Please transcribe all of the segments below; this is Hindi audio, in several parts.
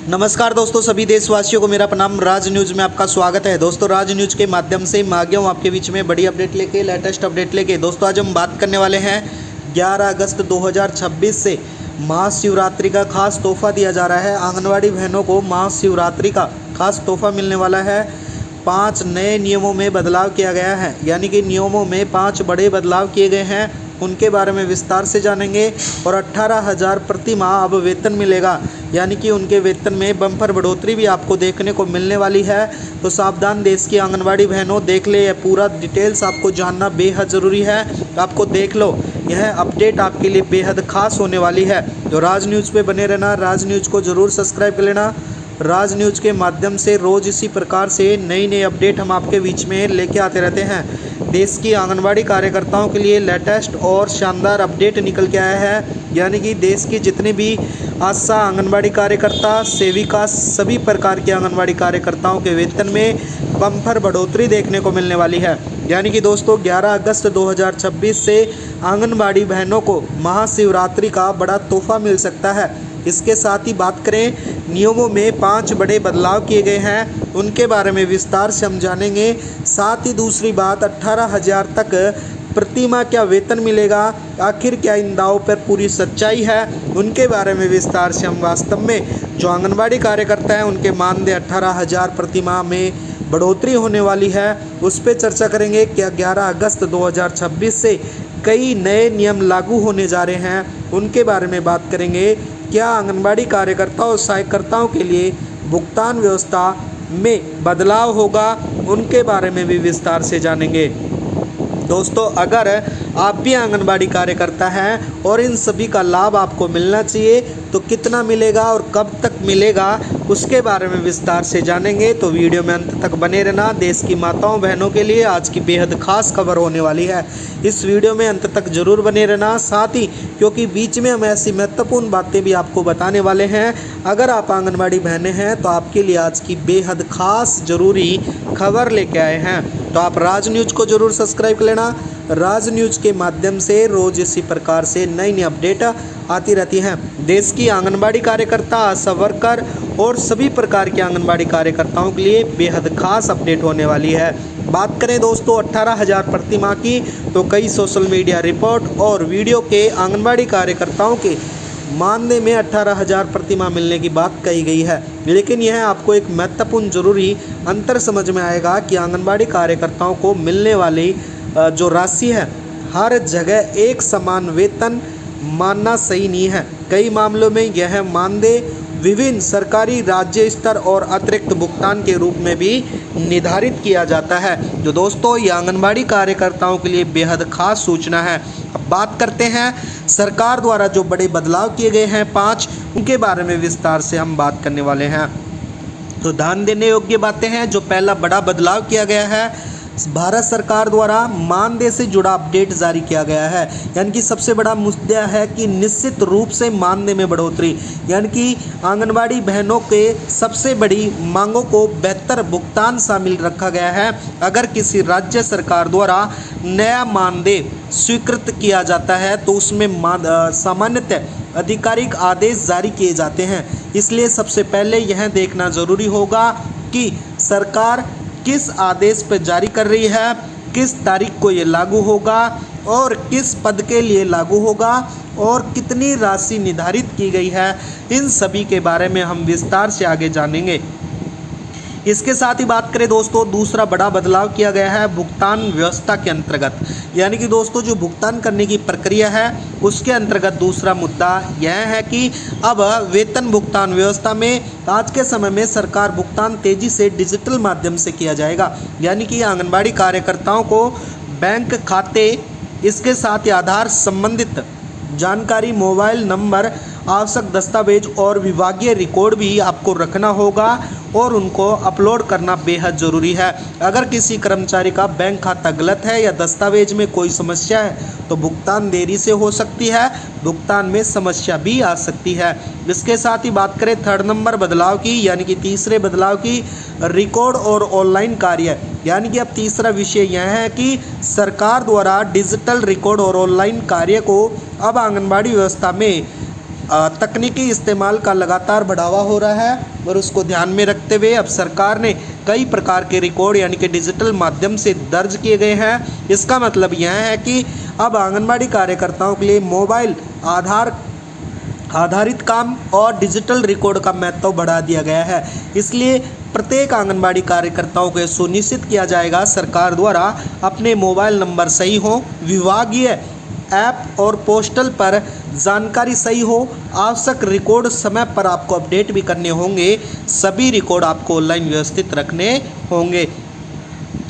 नमस्कार दोस्तों, सभी देशवासियों को मेरा प्रणाम। राज न्यूज़ में आपका स्वागत है। दोस्तों, राज न्यूज़ के माध्यम से मैं आ गया हूँ आपके बीच में बड़ी अपडेट लेके, लेटेस्ट अपडेट लेके। दोस्तों, आज हम बात करने वाले हैं 11 अगस्त 2026 से महाशिवरात्रि का खास तोहफा दिया जा रहा है। आंगनवाड़ी बहनों को महाशिवरात्रि का खास तोहफा मिलने वाला है। 5 नए नियमों में बदलाव किया गया है, यानी कि नियमों में 5 बड़े बदलाव किए गए हैं। उनके बारे में विस्तार से जानेंगे। और 18,000 प्रति माह अब वेतन मिलेगा, यानी कि उनके वेतन में बम्पर बढ़ोतरी भी आपको देखने को मिलने वाली है। तो सावधान देश की आंगनवाड़ी बहनों, देख ले, यह पूरा डिटेल्स आपको जानना बेहद ज़रूरी है। आपको देख लो, यह अपडेट आपके लिए बेहद खास होने वाली है। तो राज न्यूज़ पे बने रहना, राज न्यूज़ को ज़रूर सब्सक्राइब कर लेना। राज न्यूज़ के माध्यम से रोज़ इसी प्रकार से नई नई अपडेट हम आपके बीच में लेके आते रहते हैं। देश की आंगनवाड़ी कार्यकर्ताओं के लिए लेटेस्ट और शानदार अपडेट निकल के आया है, यानी कि देश की जितने भी आशा आंगनवाड़ी कार्यकर्ता, सेविका, सभी प्रकार के आंगनवाड़ी कार्यकर्ताओं के वेतन में बम्पर बढ़ोतरी देखने को मिलने वाली है। यानी कि दोस्तों, 11 अगस्त 2026 से आंगनवाड़ी बहनों को महाशिवरात्रि का बड़ा तोहफा मिल सकता है। इसके साथ ही बात करें, नियमों में 5 बड़े बदलाव किए गए हैं, उनके बारे में विस्तार से हम जानेंगे। साथ ही दूसरी बात, 18,000 तक प्रति माह क्या वेतन मिलेगा, आखिर क्या इन दावों पर पूरी सच्चाई है, उनके बारे में विस्तार से हम वास्तव में जो आंगनबाड़ी कार्यकर्ता हैं उनके मानदेय 18,000 प्रति माह में बढ़ोतरी होने वाली है, उस पर चर्चा करेंगे। क्या 11 अगस्त 2026 से कई नए नियम लागू होने जा रहे हैं, उनके बारे में बात करेंगे। क्या आंगनबाड़ी कार्यकर्ताओं और सहायकर्ताओं के लिए भुगतान व्यवस्था में बदलाव होगा, उनके बारे में भी विस्तार से जानेंगे। दोस्तों, अगर आप भी आंगनबाड़ी कार्यकर्ता हैं और इन सभी का लाभ आपको मिलना चाहिए, तो कितना मिलेगा और कब तक मिलेगा, उसके बारे में विस्तार से जानेंगे। तो वीडियो में अंत तक बने रहना। देश की माताओं बहनों के लिए आज की बेहद खास खबर होने वाली है, इस वीडियो में अंत तक जरूर बने रहना। साथ ही क्योंकि बीच में हम ऐसी महत्वपूर्ण बातें भी आपको बताने वाले हैं। अगर आप आंगनबाड़ी बहनें हैं तो आपके लिए आज की बेहद खास ज़रूरी खबर लेके आए हैं। तो आप राज न्यूज़ को ज़रूर सब्सक्राइब कर लेना। राज न्यूज़ के माध्यम से रोज़ इसी प्रकार से नई नई अपडेट आती रहती हैं। देश की आंगनबाड़ी कार्यकर्ता, आशा वर्कर और सभी प्रकार के आंगनबाड़ी कार्यकर्ताओं के लिए बेहद खास अपडेट होने वाली है। बात करें दोस्तों 18,000 प्रति माह की, तो कई सोशल मीडिया रिपोर्ट और वीडियो के आंगनबाड़ी कार्यकर्ताओं के मानदेय में 18,000 प्रति माह मिलने की बात कही गई है। लेकिन यह आपको एक महत्वपूर्ण ज़रूरी अंतर समझ में आएगा कि आंगनबाड़ी कार्यकर्ताओं को मिलने वाली जो राशि है, हर जगह एक समान वेतन मानना सही नहीं है। कई मामलों में यह मानदेय विभिन्न सरकारी, राज्य स्तर और अतिरिक्त भुगतान के रूप में भी निर्धारित किया जाता है। जो दोस्तों, ये आंगनबाड़ी कार्यकर्ताओं के लिए बेहद खास सूचना है। अब बात करते हैं सरकार द्वारा जो बड़े बदलाव किए गए हैं 5, उनके बारे में विस्तार से हम बात करने वाले हैं। तो ध्यान देने योग्य बातें हैं। जो पहला बड़ा बदलाव किया गया है, भारत सरकार द्वारा मानदेय से जुड़ा अपडेट जारी किया गया है। यानी कि सबसे बड़ा मुद्दा है कि निश्चित रूप से मानदेय में बढ़ोतरी, यानी कि आंगनबाड़ी बहनों के सबसे बड़ी मांगों को बेहतर भुगतान शामिल रखा गया है। अगर किसी राज्य सरकार द्वारा नया मानदेय स्वीकृत किया जाता है तो उसमें सामान्यतः आधिकारिक आदेश जारी किए जाते हैं। इसलिए सबसे पहले यह देखना ज़रूरी होगा कि सरकार किस आदेश पर जारी कर रही है, किस तारीख को ये लागू होगा और किस पद के लिए लागू होगा और कितनी राशि निर्धारित की गई है। इन सभी के बारे में हम विस्तार से आगे जानेंगे। इसके साथ ही बात करें दोस्तों, दूसरा बड़ा बदलाव किया गया है भुगतान व्यवस्था के अंतर्गत। यानी कि दोस्तों, जो भुगतान करने की प्रक्रिया है उसके अंतर्गत दूसरा मुद्दा यह है कि अब वेतन भुगतान व्यवस्था में आज के समय में सरकार भुगतान तेजी से डिजिटल माध्यम से किया जाएगा। यानी कि आंगनबाड़ी कार्यकर्ताओं को बैंक खाते, इसके साथ ही आधार संबंधित जानकारी, मोबाइल नंबर, आवश्यक दस्तावेज और विभागीय रिकॉर्ड भी आपको रखना होगा और उनको अपलोड करना बेहद ज़रूरी है। अगर किसी कर्मचारी का बैंक खाता गलत है या दस्तावेज में कोई समस्या है तो भुगतान देरी से हो सकती है, भुगतान में समस्या भी आ सकती है। इसके साथ ही बात करें थर्ड नंबर बदलाव की, यानी कि तीसरे बदलाव की, रिकॉर्ड और ऑनलाइन कार्य। यानी कि अब तीसरा विषय यह है कि सरकार द्वारा डिजिटल रिकॉर्ड और ऑनलाइन कार्य को अब आंगनबाड़ी व्यवस्था में तकनीकी इस्तेमाल का लगातार बढ़ावा हो रहा है और उसको ध्यान में रखते हुए अब सरकार ने कई प्रकार के रिकॉर्ड यानी कि डिजिटल माध्यम से दर्ज किए गए हैं। इसका मतलब यह है कि अब आंगनबाड़ी कार्यकर्ताओं के लिए मोबाइल आधारित काम और डिजिटल रिकॉर्ड का महत्व बढ़ा दिया गया है। इसलिए प्रत्येक आंगनबाड़ी कार्यकर्ताओं को सुनिश्चित किया जाएगा सरकार द्वारा अपने मोबाइल नंबर सही हो, विभागीय ऐप और पोस्टल पर जानकारी सही हो, आवश्यक रिकॉर्ड समय पर आपको अपडेट भी करने होंगे, सभी रिकॉर्ड आपको ऑनलाइन व्यवस्थित रखने होंगे।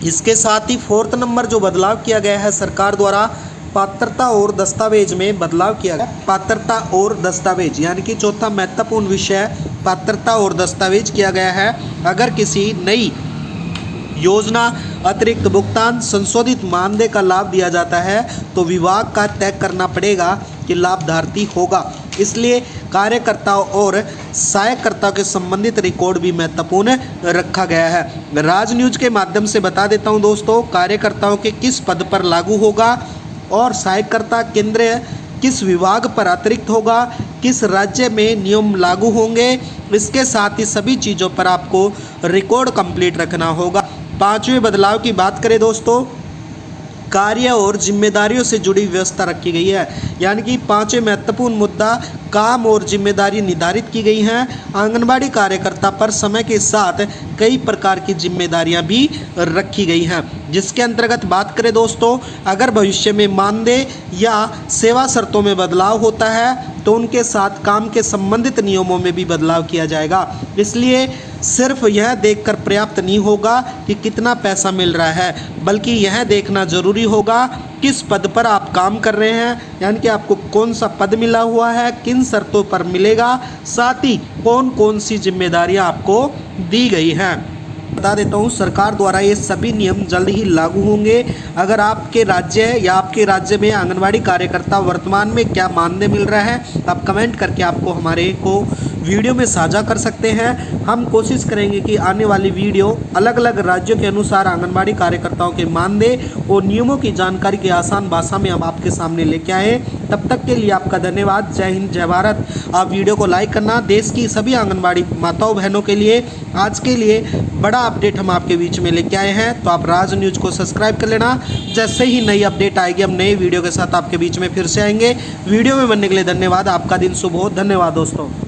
इसके साथ ही 4th नंबर जो बदलाव किया गया है सरकार द्वारा, पात्रता और दस्तावेज में बदलाव किया गया। पात्रता और दस्तावेज यानी कि चौथा महत्वपूर्ण विषय पात्रता और दस्तावेज किया गया है। अगर किसी नई योजना अतिरिक्त भुगतान संशोधित मानदेय का लाभ दिया जाता है तो विभाग का तय करना पड़ेगा कि लाभार्थी होगा। इसलिए कार्यकर्ताओं और सहायकर्ताओं के संबंधित रिकॉर्ड भी महत्वपूर्ण रखा गया है। राज न्यूज के माध्यम से बता देता हूं दोस्तों, कार्यकर्ताओं के किस पद पर लागू होगा और सहायकर्ता केंद्रीय किस विभाग पर अतिरिक्त होगा, किस राज्य में नियम लागू होंगे, इसके साथ ही सभी चीज़ों पर आपको रिकॉर्ड कंप्लीट रखना होगा। 5वें बदलाव की बात करें दोस्तों, कार्य और जिम्मेदारियों से जुड़ी व्यवस्था रखी गई है। यानी कि 5वें महत्वपूर्ण मुद्दा काम और जिम्मेदारी निर्धारित की गई हैं। आंगनबाड़ी कार्यकर्ता पर समय के साथ कई प्रकार की जिम्मेदारियां भी रखी गई हैं, जिसके अंतर्गत बात करें दोस्तों, अगर भविष्य में मानदेय या सेवा शर्तों में बदलाव होता है तो उनके साथ काम के संबंधित नियमों में भी बदलाव किया जाएगा। इसलिए सिर्फ यह देखकर पर्याप्त नहीं होगा कि कितना पैसा मिल रहा है, बल्कि यह देखना जरूरी होगा किस पद पर आप काम कर रहे हैं, यानी कि आपको कौन सा पद मिला हुआ है, किन शर्तों पर मिलेगा, साथ ही कौन कौन सी जिम्मेदारियां आपको दी गई हैं। बता देता हूँ, सरकार द्वारा ये सभी नियम जल्द ही लागू होंगे। अगर आपके राज्य या आपके राज्य में आंगनबाड़ी कार्यकर्ता वर्तमान में क्या मानदेय मिल रहा है, आप कमेंट करके आपको हमारे को वीडियो में साझा कर सकते हैं। हम कोशिश करेंगे कि आने वाली वीडियो अलग अलग राज्यों के अनुसार आंगनबाड़ी कार्यकर्ताओं के मानदेय और नियमों की जानकारी की आसान भाषा में हम आपके सामने लेके आए। तब तक के लिए आपका धन्यवाद। जय हिंद, जय भारत। आप वीडियो को लाइक करना। देश की सभी आंगनबाड़ी माताओं बहनों के लिए आज के लिए बड़ा अपडेट हम आपके बीच में लेके आए हैं, तो आप राज न्यूज़ को सब्सक्राइब कर लेना। जैसे ही नई अपडेट आएगी हम नए वीडियो के साथ आपके बीच में फिर से आएंगे। वीडियो में बनने के लिए धन्यवाद। आपका दिन शुभ हो। धन्यवाद दोस्तों।